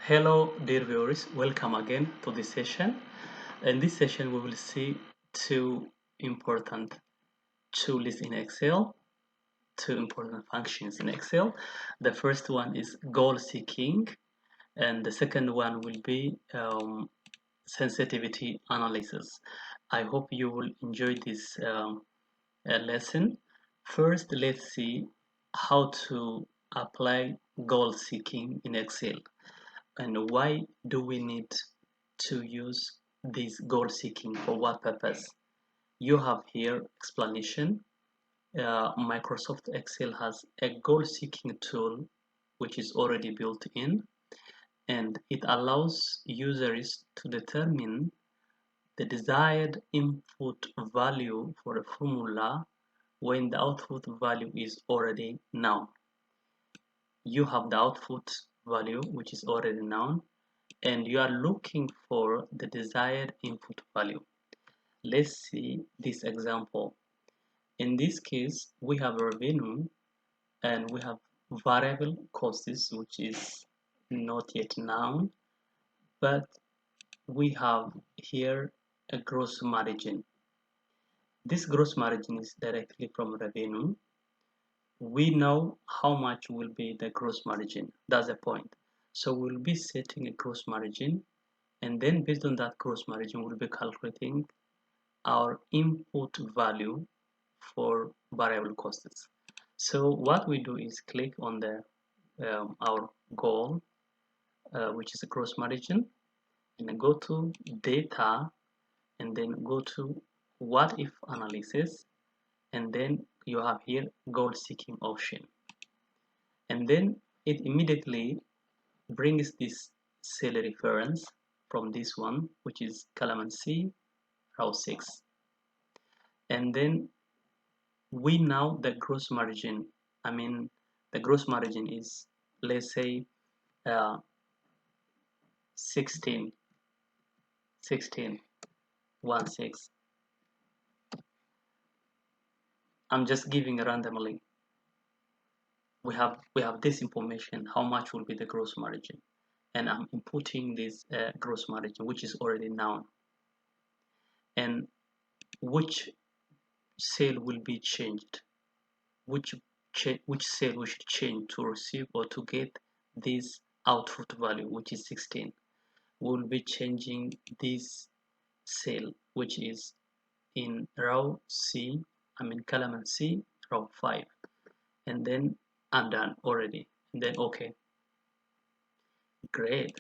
Hello, dear viewers. Welcome again to this session. In this session, we will see two important tools in Excel, two important functions in Excel. The first one is goal seeking, and the second one will be sensitivity analysis. I hope you will enjoy this lesson. First, let's see how to apply goal seeking in Excel. And why do we need to use this goal seeking? For what purpose? You have here explanation. Microsoft Excel has a goal seeking tool which is already built in, and it allows users to determine the desired input value for a formula when the output value is already known. You have the output value which is already known, and you are looking for the desired input value. Let's see this example. In this case, we have revenue and we have variable costs, which is not yet known, but we have here a gross margin. This gross margin is directly from revenue. We know how much will be the gross margin. That's the point. So we'll be setting a gross margin, and then based on that gross margin, we'll be calculating our input value for variable costs. So what we do is click on the our goal, which is a gross margin, and then go to data, and then go to what if analysis, and then you have here goal seeking option, and then it immediately brings this cell reference from this one, which is column C, row 6, and then we know the gross margin. The gross margin is, let's say, uh, 16 1 6. I'm just giving randomly. We have this information, how much will be the gross margin, and I'm inputting this gross margin, which is already known, and which cell will be changed, which cell we should change to receive or to get this output value, which is 16. We'll be changing this cell, which is in row C, column C, row 5, and then I'm done already, and then okay. Great.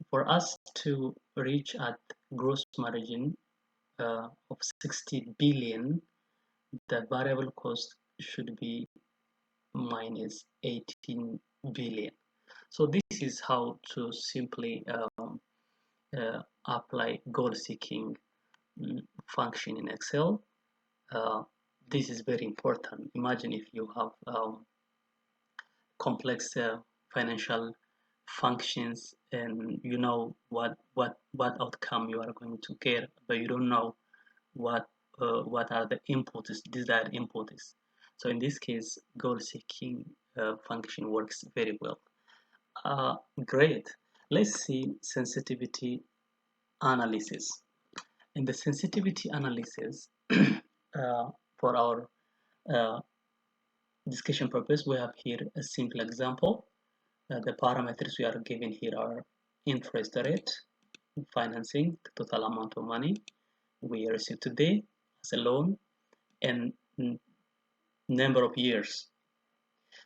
For us to reach at gross margin of 60 billion, the variable cost should be minus 18 billion. So this is how to simply apply goal seeking function in Excel. This is very important. Imagine if you have complex financial functions, and you know what outcome you are going to get, but you don't know what are the desired inputs. So in this case, goal seeking function works very well. Great. Let's see sensitivity analysis. In the sensitivity analysis, for our uh, discussion purpose, we have here a simple example. The parameters we are given here are interest rate, financing, the total amount of money we receive today as a loan, and number of years.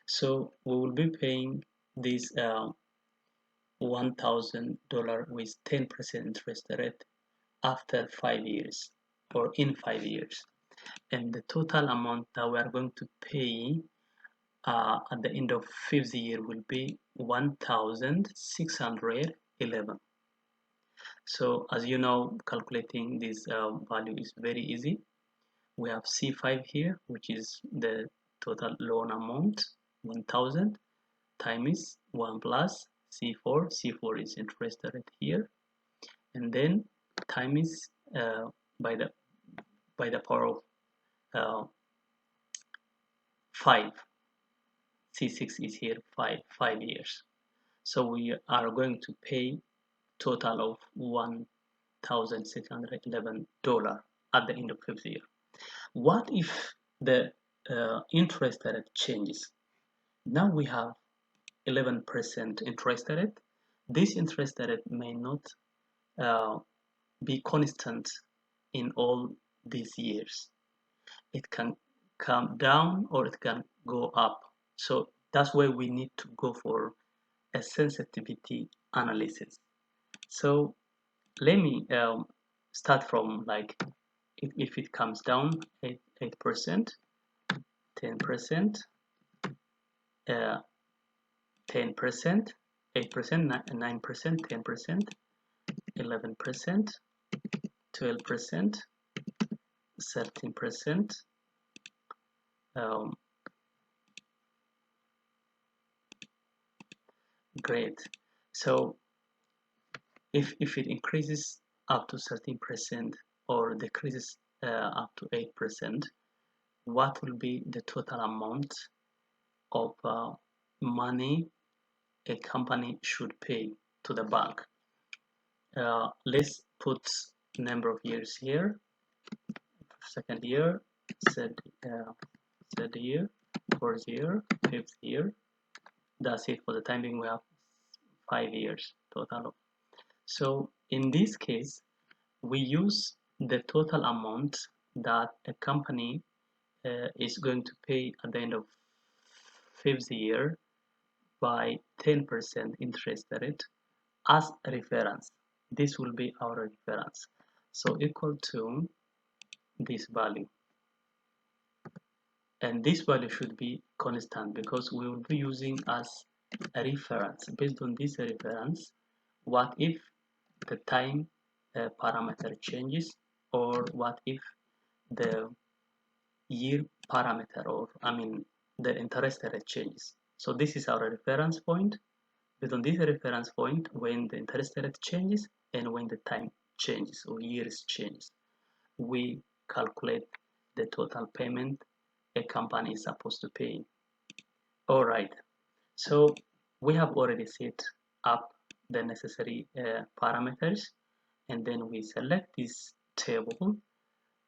So we will be paying this $1,000 with 10% interest rate after 5 years, or in 5 years, and the total amount that we are going to pay at the end of 5th year will be 1,611. So as you know, calculating this value is very easy. We have C5 here, which is the total loan amount, 1,000 times 1 plus C4. C4 is interest rate here, and then times by the power of 5. C6 is here 5 years. So we are going to pay total of $1,611 at the end of 5th year. What if the interest rate changes? Now we have 11% interest rate. This interest rate may not uh, be constant in all these years. It can come down or it can go up. So that's why we need to go for a sensitivity analysis. So let me start from like if it comes down 8%, 10%, 10%, 8%, 9%, 10%, 11%, 12%, 13%. Great. So if it increases up to 13% or decreases up to 8%, what will be the total amount of money a company should pay to the bank? Let's put number of years here. Second year, third year, fourth year, fifth year. That's it for the time being. We have 5 years total. So in this case, we use the total amount that a company is going to pay at the end of 5th year by 10% interest rate as a reference. This will be our reference. So equal to this value. And this value should be constant because we will be using as a reference. Based on this reference, what if the time parameter changes, or what if the year parameter, or the interest rate changes? So this is our reference point. Based on this reference point, when the interest rate changes and when the time changes or years changes, we calculate the total payment a company is supposed to pay. All right, so we have already set up the necessary parameters, and then we select this table,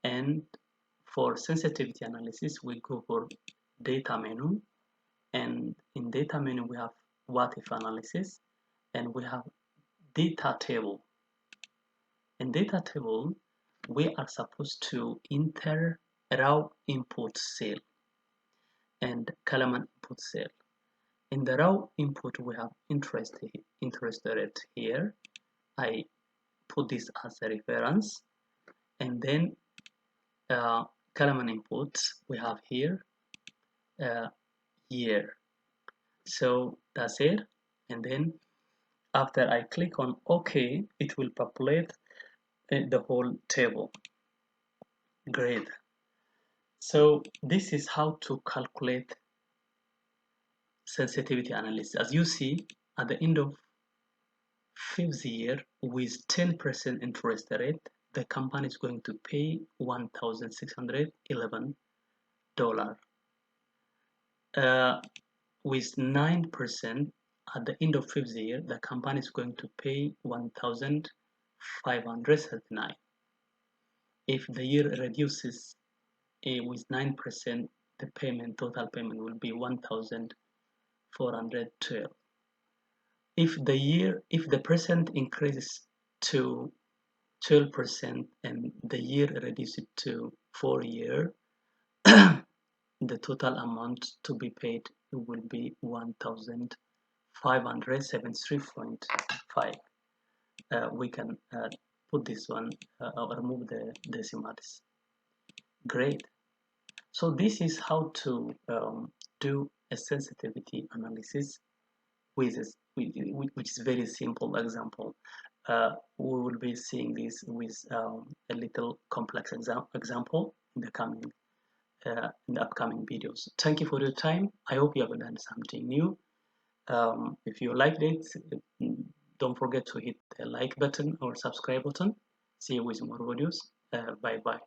and for sensitivity analysis we go for data menu, and in data menu we have what if analysis, and we have data table. In data table we are supposed to enter raw input cell and column input cell. In the raw input we have interest rate here. I put this as a reference, and then column inputs we have here year. So that's it, and then after I click on OK, it will populate the whole table. Great. So this is how to calculate sensitivity analysis. As you see, at the end of 5th year with 10% interest rate, the company is going to pay $1,611. With 9% at the end of 5th year, the company is going to pay 1,539. If the year reduces with 9%, the total payment will be 1,412. If the percent increases to 12% and the year reduces to 4 year, the total amount to be paid will be 1,573.5. We can put this one or remove the decimals. Great. So this is how to do a sensitivity analysis which is very simple example. We will be seeing this with a little complex example in the upcoming videos. Thank you for your time. I hope you have learned something new. If you liked it, don't forget to hit the like button or subscribe button. See you with more videos. Bye bye.